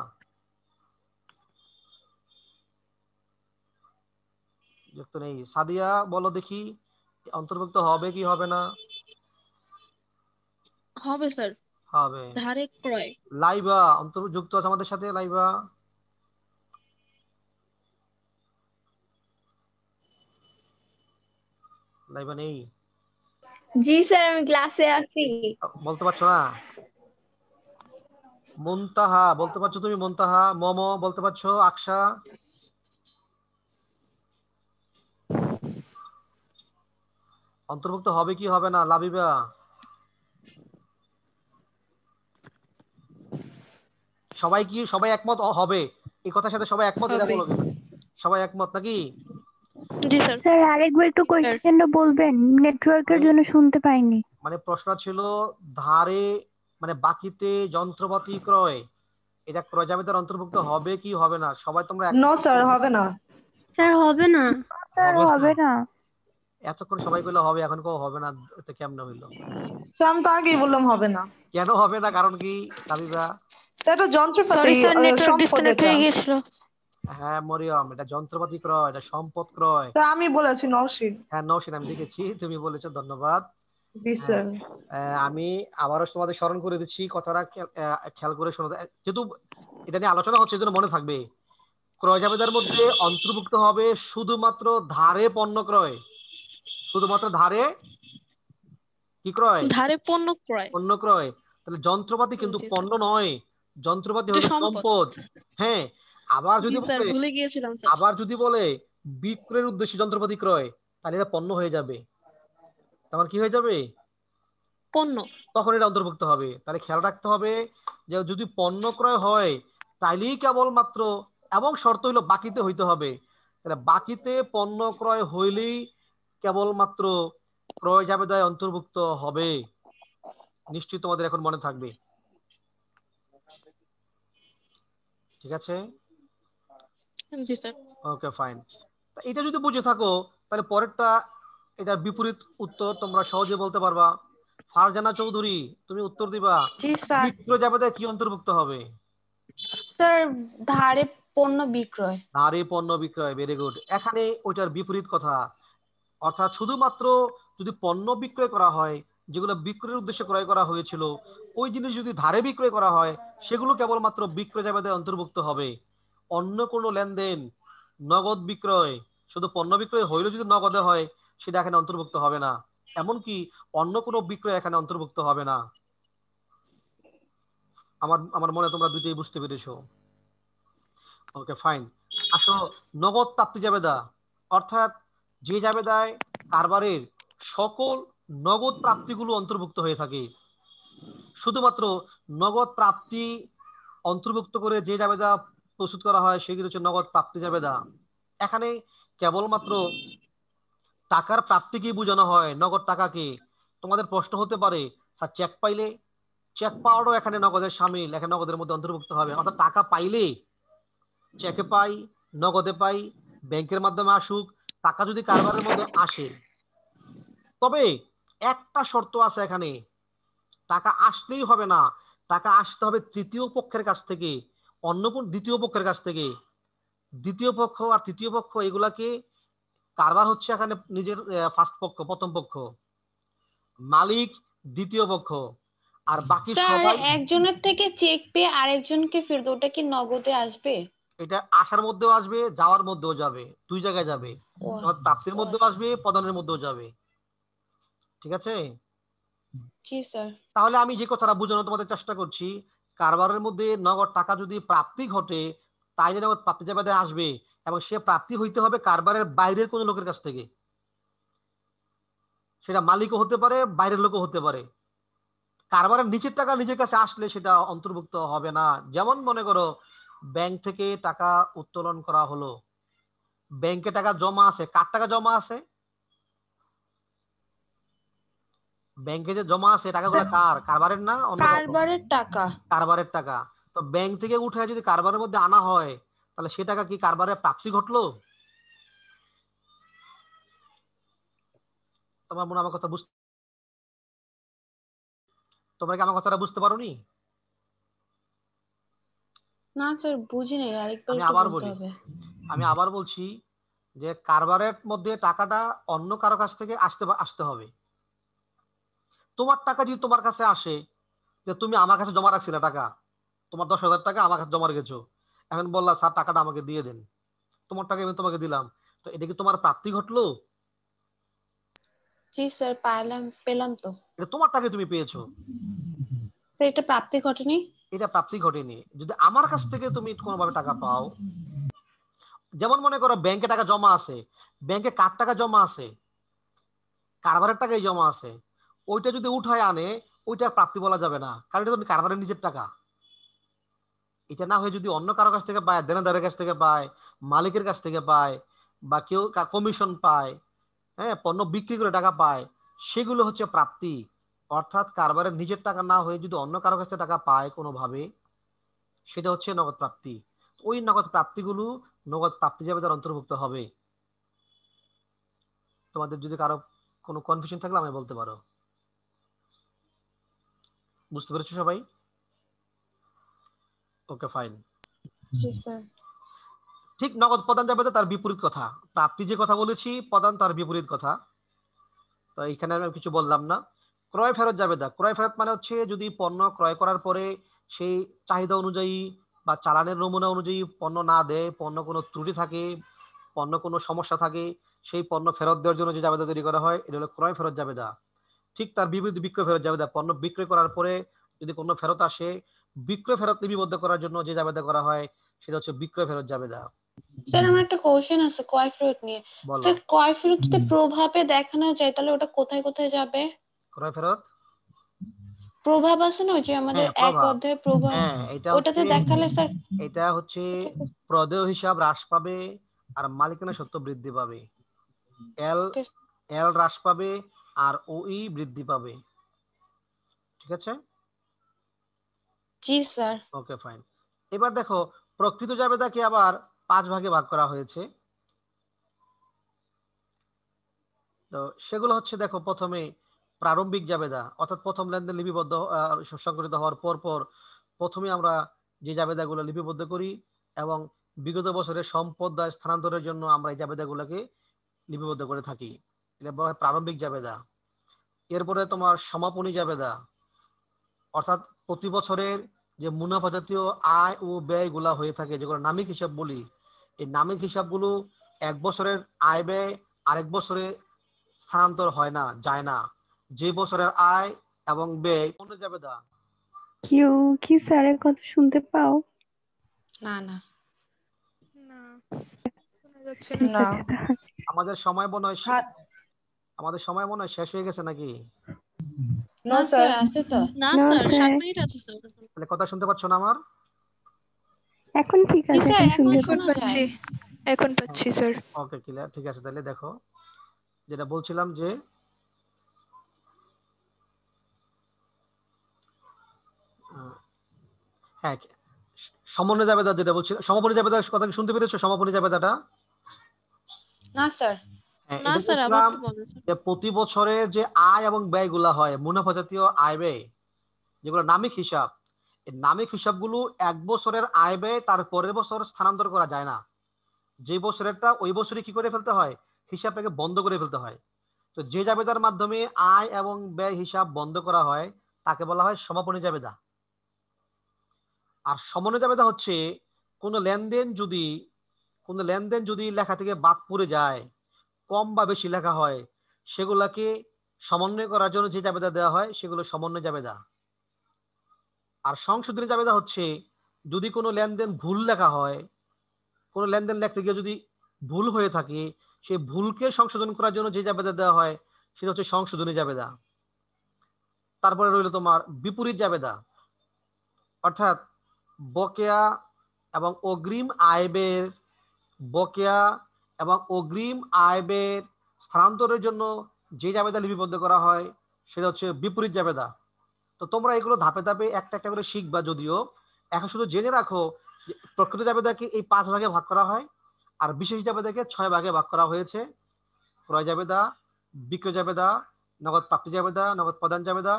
যুক্ত নেই। সাদিয়া বলো দেখি, অন্তর্ভুক্ত হবে কি হবে না? হবে স্যার। হবে। ধারে ক্রয়। লাইবা অন্তর্যুক্ত আছে আমাদের সাথে? লাইবা, লাইবা নেই? জি স্যার, আমি ক্লাসে আছি। বলতে পারছো না? মুনতাহা বলতে পারছো তুমি? মুনতাহা, মোমো বলতে পারছো? আকশা, অন্তর্ভুক্ত হবে কি হবে না? লাবিবা, সবাই একমত হবে এই কথার সাথে? সবাই একমত এটা হবে। বলো কিনা? সবাই একমত নাকি? জি স্যার। স্যার আরেকবার একটু স্যার কোয়েশ্চেনটা বলবেন, নেটওয়ার্কের মানে জন্য শুনতে পাইনি। মানে প্রশ্ন ছিল ধারে মানে বাকিতে যন্ত্রপাতি ক্রয়, এটা ক্রয় জাবেদার অন্তর্ভুক্ত হবে কি হবে না? সবাই তোমরা নো স্যার, হবে না। স্যার হবে না। স্যার হবে না? হবে না। এতক্ষণ সবাই বললো হবে, এখন কেউ হবে না, এতে কেমনে হইলো? স্যার আমি তো আগেই বললাম হবে না। কেন হবে না, কারণ কি লাবিবা? এটা যন্ত্রপাতি, সরি স্যার, নেটওয়ার্ক সম্পদ ডিসকানেক্ট এটা। হয়ে গিয়েছিল। হ্যাঁ মরিয়ম, এটা যন্ত্রপাতি ক্রয়, এটা সম্পদ ক্রয়। স্যার আমি বলেছি নওশিন। হ্যাঁ নওশিন, আমি দেখেছি তুমি বলেছো, ধন্যবাদ। জি স্যার। আমি আবারও তোমাদের স্মরণ করে দিচ্ছি কথাটা, খেয়াল করে শোনো। যেহেতু এটা নিয়ে আলোচনা হচ্ছে, জন্য মনে থাকবে। ক্রয় জাবেদার মধ্যে অন্তর্ভুক্ত হবে শুধুমাত্র ধারে পণ্য ক্রয়, শুধুমাত্র ধারে কি ক্রয়, ধারে পণ্য ক্রয়। পণ্য ক্রয়। তাহলে যন্ত্রপাতি কিন্তু জি পণ্য নয়, যন্ত্রপাতি এটা হলো সম্পদ। সম্পদ। হ্যাঁ, আবার জি যদি স্যার, বলে, ভুলে গিয়েছিলাম স্যার। আবার যদি বলে বিক্রয়ের উদ্দেশ্যে যন্ত্রপাতি ক্রয়, তাহলে এটা পণ্য হয়ে যাবে। তখন কি হয়ে যাবে? পণ্য। তখন এটা অন্তর্ভুক্ত হবে। তাহলে খেয়াল রাখতে হবে যে যদি পণ্য ক্রয় হয় তাইলেই কেবলমাত্র, এবং শর্ত হইলো বাকিতে হইতে হবে। তাহলে বাকিতে পণ্য ক্রয় হইলেই কেবলমাত্র ক্রয় জাবেদায় অন্তর্ভুক্ত হবে। নিশ্চয়ই তোমাদের এখন মনে থাকবে। ঠিক আছে, জি স্যার। Okay fine. এটা যদি বুঝে থাকো তাহলে পরেরটা, এটার বিপরীত উত্তর তোমরা সহজে বলতে পারবা। ফারজানা চৌধুরী, তুমি উত্তর দিবা জি স্যার। বিক্রয় জাবেদায় কি অন্তর্ভুক্ত হবে? স্যার ধারে পণ্য বিক্রয়। ধারে পণ্য বিক্রয়, ভেরি গুড। এখানে ওইটার বিপরীত কথা, অর্থাৎ শুধুমাত্র যদি পণ্য বিক্রয় করা হয়, যেগুলো বিক্রয়ের উদ্দেশ্যে ক্রয় করা হয়েছিল, ওই জিনিস যদি ধারে বিক্রয় করা হয়, সেগুলো কেবলমাত্র বিক্রয় জাবেদায় অন্তর্ভুক্ত হবে। অন্য কোনো লেনদেন, নগদ বিক্রয়, শুধু পণ্য বিক্রয় হইলেও যদি নগদে হয়, সেটা এখানে অন্তর্ভুক্ত হবে না। এমনকি অন্য কোনো বিক্রয় এখানে অন্তর্ভুক্ত হবে না। আমার আমার মনে তোমরা দুইটাই বুঝতে পেরেছো। Okay fine. আসো, নগদ প্রাপ্তি জাবেদা, অর্থাৎ যে জাবেদায় কারবারের সকল নগদ প্রাপ্তিগুলো অন্তর্ভুক্ত হয়ে থাকে। শুধুমাত্র নগদ প্রাপ্তি অন্তর্ভুক্ত করে যে জাবেদা প্রস্তুত করা হয় সেগুলো হচ্ছে নগদ প্রাপ্তি জাবেদা। এখানে কেবলমাত্র টাকার প্রাপ্তিকেই বোঝানো হয়, নগদ টাকাকে। তোমাদের প্রশ্ন হতে পারে, স্যার চেক পাইলে? চেক পাওয়ারও এখানে নগদের শামিল, এখানে নগদের মধ্যে অন্তর্ভুক্ত হবে। অর্থাৎ টাকা পাইলে, চেকে পাই, নগদে পাই, ব্যাংকের মাধ্যমে আসুক, টাকা যদি কারবারের মধ্যে আসে, তবে একটা শর্ত আছে এখানে, টাকা আসলেই হবে না, টাকা আসতে হবে তৃতীয় পক্ষের কাছ থেকে, অন্য কোন দ্বিতীয় পক্ষের কাছ থেকে। দ্বিতীয় পক্ষ আর তৃতীয় পক্ষ এগুলাকে, কারবার হচ্ছে এখানে নিজের ফার্স্ট পক্ষ, প্রথম পক্ষ, মালিক দ্বিতীয় পক্ষ, আর বাকি স্যার সবাই। একজনের থেকে চেক পেয়ে আরেকজনকে ফেরত, ওটা কি নগদে আসবে? এটা আসার মধ্যেও আসবে, যাওয়ার মধ্যেও যাবে, দুই জায়গায় যাবে। ও তোমার প্রাপ্তির ও মধ্যেও আচ্ছা। আসবে, প্রদানের মধ্যেও যাবে। ঠিক আছে, জি স্যার। তাহলে আমি যে কথাটা বোঝানোর তোমাদের চেষ্টা করছি, কারবারের মধ্যে নগদ টাকা যদি প্রাপ্তি ঘটে, তাইলে নগদ প্রাপ্তি জাবেদে আসবে, এবং সে প্রাপ্তি হইতে হবে কারবারের বাইরের কোনো লোকের কাছ থেকে। সেটা মালিকও হতে পারে, বাইরের লোকও হতে পারে। কারবারের নিচের টাকা নিজের কাছে আসলে সেটা অন্তর্ভুক্ত হবে না। যেমন মনে করো ব্যাংক থেকে টাকা উত্তোলন করা হলো, ব্যাংকে টাকা জমা আছে, কার টাকা জমা আছে? ব্যাংকে যে জমা আছে টাকাগুলো কার? কারবারের না অন্য কারো? কারবারের টাকা। কারবারের টাকা। তো ব্যাংক থেকে উঠে যদি কারবারের মধ্যে আনা হয়, তাহলে সে টাকা কি কারবারের প্রাপ্তি ঘটলো? তোমার মনে আমার কথা বুঝতে, তোমরা কি আমার কথাটা বুঝতে পারোনি? না স্যার বুঝি নাই, আরেকবার আমি একটু আবার বলতে বলি, হবে। আমি আবার বলছি যে কারবারের মধ্যে টাকাটা অন্য কারো কাছ থেকে আসতে হবে। তোমার টাকা যদি তোমার কাছে আসে, যে তুমি আমার কাছে জমা রাখছিলে টাকা, তোমার 10,000 টাকা আমার কাছে জমা রেখেছো, এখন বললা স্যার টাকাটা আমাকে দিয়ে দেন, তোমার টাকা আমি তোমাকে দিলাম, তো এটা কি তোমার প্রাপ্তি ঘটলো? জি স্যার, পেলাম তো। এটা তোমার টাকা, তুমি পেয়েছো, স্যার এটা প্রাপ্তি ঘটেনি। এটা প্রাপ্তি ঘটেনি। যদি আমার কাছ থেকে তুমি কোনোভাবে টাকা পাও, যেমন মনে করো ব্যাংকে টাকা জমা আছে, ব্যাংকে কার টাকা জমা আছে? কারবারের টাকাই জমা আছে। ওইটা যদি উঠায় আনে, ওইটা প্রাপ্তি বলা যাবে না, কারণ এটা তুমি কারবারের নিজের টাকা। এটা না হয়ে যদি অন্য কারো কাছ থেকে পায়, দেনাদারের কাছ থেকে পায়, মালিকের কাছ থেকে পায়, বা কেউ কমিশন পায়, হ্যাঁ, পণ্য বিক্রি করে টাকা পায়, সেগুলো হচ্ছে প্রাপ্তি। অর্থাৎ কারবারের নিজের টাকা না হয়ে যদি অন্য কারো কাছ থেকে টাকা পায় কোনোভাবে, সেটা হচ্ছে নগদ প্রাপ্তি। ওই নগদ প্রাপ্তিগুলো নগদ প্রাপ্তি জাবেদার অন্তর্ভুক্ত হবে। তোমাদের যদি কারো কোনো কনফিউশন থাকলে আমি বলতে পারো। বুঝতে পেরেছো সবাই? Okay fine. জি স্যার। ঠিক নগদ প্রদান জাবেদা তার বিপরীত কথা। প্রাপ্তি যে কথা বলেছি, প্রদান তার বিপরীত কথা। তো এখানে আমি কিছু বললাম না। ক্রয় ফেরত জাবেদা, ক্রয় ফেরত মানে হচ্ছে যদি পণ্য ক্রয় করার পরে সেই চাহিদা অনুযায়ী বা চালানের নমুনা অনুযায়ী পণ্য না দেয়, পণ্য কোনো ত্রুটি থাকে, পণ্য কোনো সমস্যা থাকে, সেই পণ্য ফেরত দেওয়ার জন্য যে জাবেদা তৈরি করা হয় এটা হলো ক্রয় ফেরত জাবেদা। ঠিক তার বিপরীত বিক্রয় ফেরত জাবেদা, পণ্য বিক্রয় করার পরে যদি পণ্য ফেরত আসে, বিক্রয় ফেরত লিপিবদ্ধ করার জন্য যে জাবেদা করা হয় সেটা হচ্ছে বিক্রয় ফেরত জাবেদা। স্যার আমার একটা কোশ্চেন আছে ক্রয় ফেরত নিয়ে। বলো। স্যার ক্রয় ফেরত যদি প্রভাবে দেখানো যায় তাহলে ওটা কোথায় কোথায় যাবে? ক্রয় ফেরত প্রভাব আছে না ওই যে আমাদের হ্যাঁ এক প্রভাব, অধ্যায় প্রভাব, হ্যাঁ এটা ওটাতে হচ্ছে, দেখালে স্যার এটা হচ্ছে কোথায় কোথায়? প্রদেয় হিসাব হ্রাস পাবে আর মালিকানা সত্ত্ব বৃদ্ধি পাবে। এল এল হ্রাস পাবে আর ওই বৃদ্ধি পাবে। ঠিক আছে, জি স্যার। Okay fine. এবার দেখো প্রকৃত জাবেদাকে আবার 5 ভাগে ভাগ করা হয়েছে। তো সেগুলো হচ্ছে দেখো, প্রথমে প্রারম্ভিক জাবেদা, অর্থাৎ প্রথম লেনদেন লিপিবদ্ধ সংগঠিত হওয়ার পর পর প্রথমে আমরা যে জাবেদাগুলো লিপিবদ্ধ করি এবং বিগত বছরের সম্পদ দায় স্থানান্তরের জন্য আমরা এই জাবেদাগুলোকে লিপিবদ্ধ করে থাকি, এটা বলা হয় প্রারম্ভিক জাবেদা। এরপরে তোমার সমাপনী জাবেদা, অর্থাৎ প্রতি বছরের যে মুনাফা জাতীয় আয় ও ব্যয়গুলা হয়ে থাকে, যেগুলো নামিক হিসাব বলি, এই নামিক হিসাবগুলো এক বছরের আয় ব্যয় আরেক বছরে স্থানান্তর হয় না, যায় না। যে বছরের আয় এবং ব্যয় মনে জাবেদা। কেউ কি স্যারের কথা শুনতে পাও? না না না শোনা যাচ্ছে ঠিক না। না। আছে তাহলে। আমাদের সময় মনে হয় হ্যাঁ, আমাদের সময় মনে হয় শেষ হয়ে গেছে নাকি? নো না স্যার। স্যার আছে তো। না No, স্যার, 7 স্যার। মিনিট আছে স্যার। তাহলে কথা শুনতে পাচ্ছ না আমার? এখন ঠিক জি আছে, স্যার এখন এখন শুনতে এখন শোনা পাচ্ছি, যায়। এখন পাচ্ছি স্যার। ওকে ক্লিয়ার, ঠিক আছে। তাহলে দেখো যেটা বলছিলাম যে হ্যাঁ, সমন্বয় জাবেদা যেটা বলছিল, সমাপনী জাবেদার কথা কি শুনতে পেরেছো? সমাপনী জাবেদাটা না স্যার। হ্যাঁ, না এটা স্যার, আবার বলছিলাম একটু বলেন স্যার। যে প্রতি বছরে যে আয় এবং ব্যয়গুলা হয়, মুনাফা জাতীয় আয় ব্যয়, যেগুলো নামিক হিসাব, এই নামিক হিসাবগুলো এক বছরের আয় ব্যয় তার পরের বছর স্থানান্তর করা যায় না। যে বছরেরটা ওই বছরই কি করে ফেলতে হয়, হিসাবটাকে বন্ধ করে ফেলতে হয়। তো যে জাবেদার মাধ্যমে আয় এবং ব্যয় হিসাব বন্ধ করা হয় তাকে বলা হয় সমাপনী জাবেদা। আর সমন্বয় জাবেদা হচ্ছে কোনো লেনদেন যদি লেখা থেকে বাদ পড়ে যায়, কম বা বেশি লেখা হয়, সেগুলাকে সমন্বয় করার জন্য যে জাবেদা দেওয়া হয় সেগুলো সমন্বয় জাবেদা। আর সংশোধনী জাবেদা হচ্ছে যদি কোনো লেনদেন ভুল লেখা হয়, কোনো লেনদেন লিখতে গিয়ে যদি ভুল হয়ে থাকে, সেই ভুলকে সংশোধন করার জন্য যে জাবেদা দেওয়া হয় সেটা হচ্ছে সংশোধনী জাবেদা। তারপরে রইল তোমার বিপরীত জাবেদা, অর্থাৎ বকেয়া এবং অগ্রিম আয় ব্যয়ের বকেয়া এবং অগ্রিম আয় ব্যয়ের স্থানান্তরের জন্য যে জাবেদা লিপিবদ্ধ করা হয় সেটা হচ্ছে বিপরীত জাবেদা। তো তোমরা এগুলো ধাপে ধাপে একটা একটা করে শিখবা, যদিও এখন শুধু জেনে রাখো যে প্রকৃত জাবেদাকে এই 5 ভাগে ভাগ করা হয় আর বিশেষ জাবেদাকে 6 ভাগে ভাগ করা হয়েছে। ক্রয় জাবেদা, বিক্রয় জাবেদা, নগদ প্রাপ্তি জাবেদা, নগদ প্রদান জাবেদা,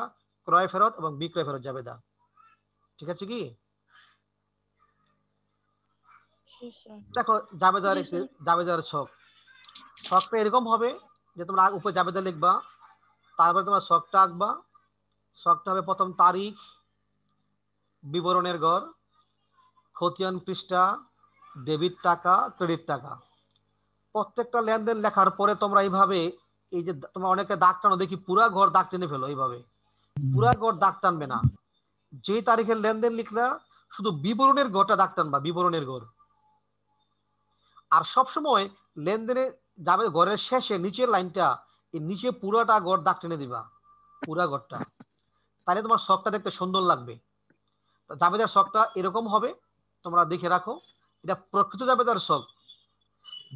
ক্রয় ফেরত এবং বিক্রয় ফেরত জাবেদা। ঠিক আছে কি? জি স্যার। দেখো জাবেদার জি একটি স্যার। জাবেদার ছকটা এরকম হবে যে তোমরা উপরে জাবেদা লিখবা, তারপরে তোমরা ছকটা আঁকবা। ছকটা হবে প্রথম তারিখ, বিবরণের ঘর, খতিয়ান পৃষ্ঠা, ডেবিট টাকা, ক্রেডিট টাকা। প্রত্যেকটা লেনদেন লেখার পরে তোমরা এইভাবে, এই যে তোমরা অনেকে দাগ টানো দেখি, পুরা ঘর দাগ টেনে ফেলো। এইভাবে পুরা ঘর দাগ টানবে না, যে তারিখের লেনদেন লিখলা শুধু বিবরণের ঘরটা দাগ টানবা, বিবরণের ঘর। আর সবসময় লেনদেনের যাবে ঘরের শেষে নিচের লাইনটা, এই নিচে পুরাটা ঘর দাগ টেনে দিবা, পুরা ঘরটা। তাহলে তোমার শখটা দেখতে সুন্দর লাগবে। জাবেদার শখটা এরকম হবে, তোমরা দেখে রাখো। এটা প্রকৃত জাবেদার শখ।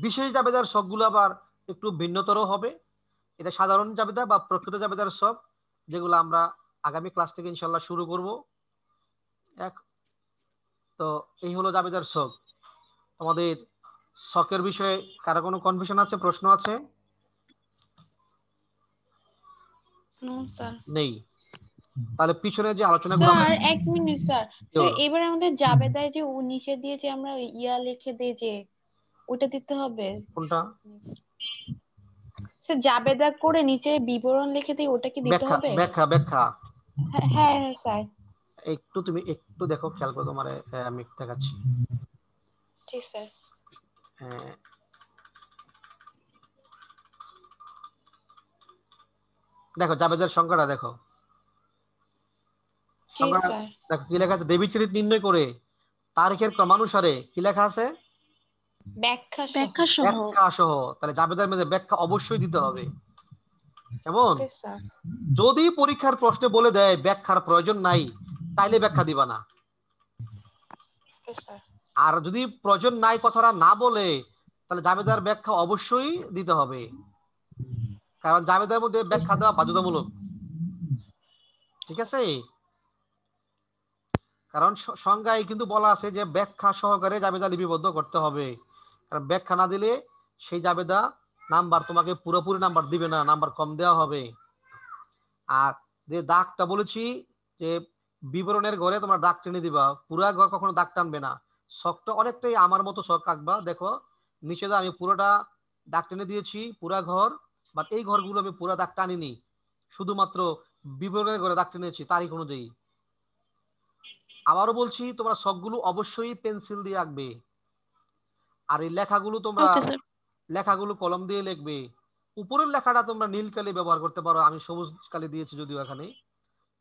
বিশেষ জাবেদার শখগুলো আবার একটু ভিন্নতর হবে। এটা সাধারণ জাবেদা বা প্রকৃত জাবেদার শখ, যেগুলো আমরা আগামী ক্লাস থেকে ইনশাল্লাহ শুরু করব। তো এই হলো জাবেদার শখ। তোমাদের শখের বিষয়ে কারো কোনো কনফিউশন আছে, প্রশ্ন আছে? No sir. নেই? তাহলে পিছনে যে আলোচনাগুলো আমরা, স্যার এক মিনিট স্যার। স্যার এবার আমাদের জাবেদায় যে নিচে দিয়ে যে আমরা ইয়া লিখে দেই যে ওটা দিতে হবে। কোনটা? স্যার জাবেদা করে নিচে বিবরণ লিখে দিই, ওটা কি দিতে ব্যাখ্যা হবে? ব্যাখ্যা ব্যাখ্যা হ্যাঁ হ্যাঁ হ্যাঁ, স্যার। তুমি একটু দেখো, খেয়াল করে তোমার আমি দেখাচ্ছি। জি স্যার। আহ, দেখো জাবেদের সংখ্যাটা দেখো, জি সংখ্যাটা স্যার। দেখো কি লেখা আছে, ডেবিট ক্রেডিট নির্ণয় করে তারিখের ক্রমানুসারে কি লেখা আছে, ব্যাখ্যা সহ। ব্যাখ্যা সহ। ব্যাখ্যা সহ। তাহলে জাবেদের মধ্যে ব্যাখ্যা অবশ্যই দিতে হবে। কেমন? Okay sir. যদি পরীক্ষার প্রশ্নে বলে দেয় ব্যাখ্যার প্রয়োজন নাই, তাইলে ব্যাখ্যা দিবা না। Okay sir. আর যদি প্রয়োজন নাই কথাটা না বলে, তাহলে জাবেদার ব্যাখ্যা অবশ্যই দিতে হবে, কারণ জাবেদার মধ্যে ব্যাখ্যা দেওয়া বাধ্যতামূলক। ঠিক আছে? কারণ সংজ্ঞায় কিন্তু বলা আছে যে ব্যাখ্যা সহকারে জাবেদা লিপিবদ্ধ করতে হবে, কারণ ব্যাখ্যা না দিলে সেই জাবেদা নাম্বার তোমাকে পুরোপুরি নাম্বার দিবে না, নাম্বার কম দেওয়া হবে। আর যে দাগটা বলেছি যে বিবরণের ঘরে তোমরা দাগ টেনে দিবা, পুরা ঘর কখনো দাগ টানবে না। শখটা অনেকটাই আমার মতো শখ আঁকবা। দেখো নিচে আমি পুরোটা দাগ টেনে দিয়েছি পুরা ঘর, বাট এই ঘরগুলো আমি পুরা দাগ টানিনি, শুধুমাত্র বিবরণের ঘরে দাগ টেনেছি তারিখ অনুযায়ী। আবারও বলছি, তোমরা শখগুলো অবশ্যই পেন্সিল দিয়ে আঁকবে। আর এই লেখাগুলো তোমরা ওকে স্যার। লেখাগুলো কলম দিয়ে লিখবে। উপরের লেখাটা তোমরা নীল কালি ব্যবহার করতে পারো, আমি সবুজ কালি দিয়েছি যদিও এখানে,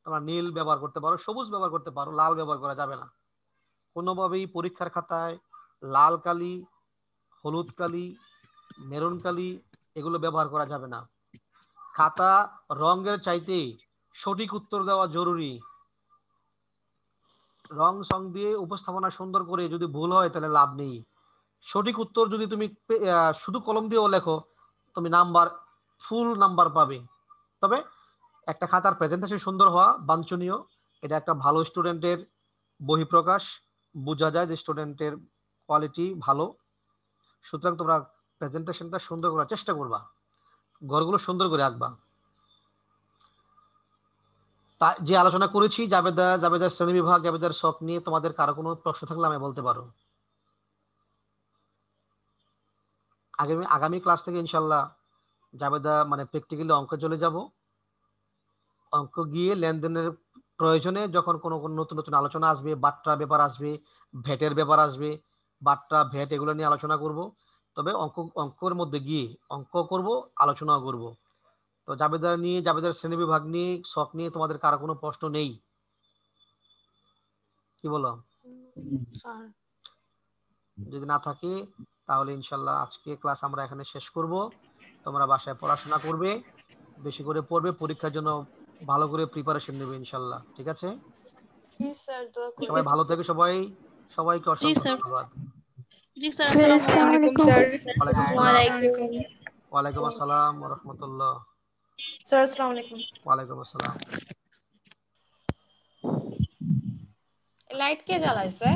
তোমরা নীল ব্যবহার করতে পারো, সবুজ ব্যবহার করতে পারো, লাল ব্যবহার করা যাবে না কোনোভাবেই। পরীক্ষার খাতায় লাল কালি, হলুদ কালি, মেরুন কালি এগুলো ব্যবহার করা যাবে না। খাতা রঙের চাইতে সঠিক উত্তর দেওয়া জরুরি। রং সং দিয়ে উপস্থাপনা সুন্দর করে যদি ভুল হয় তাহলে লাভ নেই। সঠিক উত্তর যদি তুমি শুধু কলম দিয়েও লেখো, তুমি নাম্বার ফুল নাম্বার পাবে। তবে একটা খাতার প্রেজেন্টেশন সুন্দর হওয়া বাঞ্ছনীয়, এটা একটা ভালো স্টুডেন্টের বহিঃপ্রকাশ, বোঝা যায় যে স্টুডেন্টের কোয়ালিটি ভালো। সুতরাং তোমরা প্রেজেন্টেশনটা সুন্দর করার চেষ্টা করবা, ঘরগুলো সুন্দর করে আঁকবা। তা যে আলোচনা করেছি জাবেদার শ্রেণী বিভাগ, জাবেদার শখ নিয়ে তোমাদের কারো কোনো প্রশ্ন থাকলে আমি বলতে পারো। আগামী ক্লাস থেকে ইনশাল্লাহ জাবেদা মানে প্র্যাকটিক্যালি অঙ্ক চলে যাব। অঙ্ক গিয়ে লেনদেনের প্রয়োজনে যখন কোনো নতুন নতুন আলোচনা আসবে, বাট্টা ব্যাপার আসবে, ভ্যাটের ব্যাপার আসবে, বাট্টা ভ্যাট এগুলো নিয়ে আলোচনা করব। তবে অঙ্কের মধ্যে গিয়ে অঙ্ক করব, আলোচনাও করব। তো জাবেদার শ্রেণী বিভাগ নিয়ে শখ নিয়ে তোমাদের কারো কোনো প্রশ্ন নেই? কি বলো? স্যার যদি না থাকে তাহলে ইনশাল্লাহ আজকে ক্লাস আমরা এখানে শেষ করব। তোমরা বাসায় পড়াশোনা করবে, বেশি করে পড়বে, পরীক্ষার জন্য ভালো করে প্রিপারেশন নেবে ইনশাল্লাহ। ঠিক আছে? জি স্যার, দোয়া সবাই করবেন। ভালো থেকে, সবাইকে জি অসংখ্য স্যার। ধন্যবাদ। জি স্যার, স্যার আসসালামু আসসালামু আলাইকুম। আলাইকুম। ওয়ালাইকুম সালাম। ওয়ালাইকুম। ওয়ালাইকুম আসসালাম ওয়া রাহমাতুল্লাহ। স্যার আসসালামু আলাইকুম। ওয়ালাইকুম আসসালাম। লাইট কে জ্বালাইছে?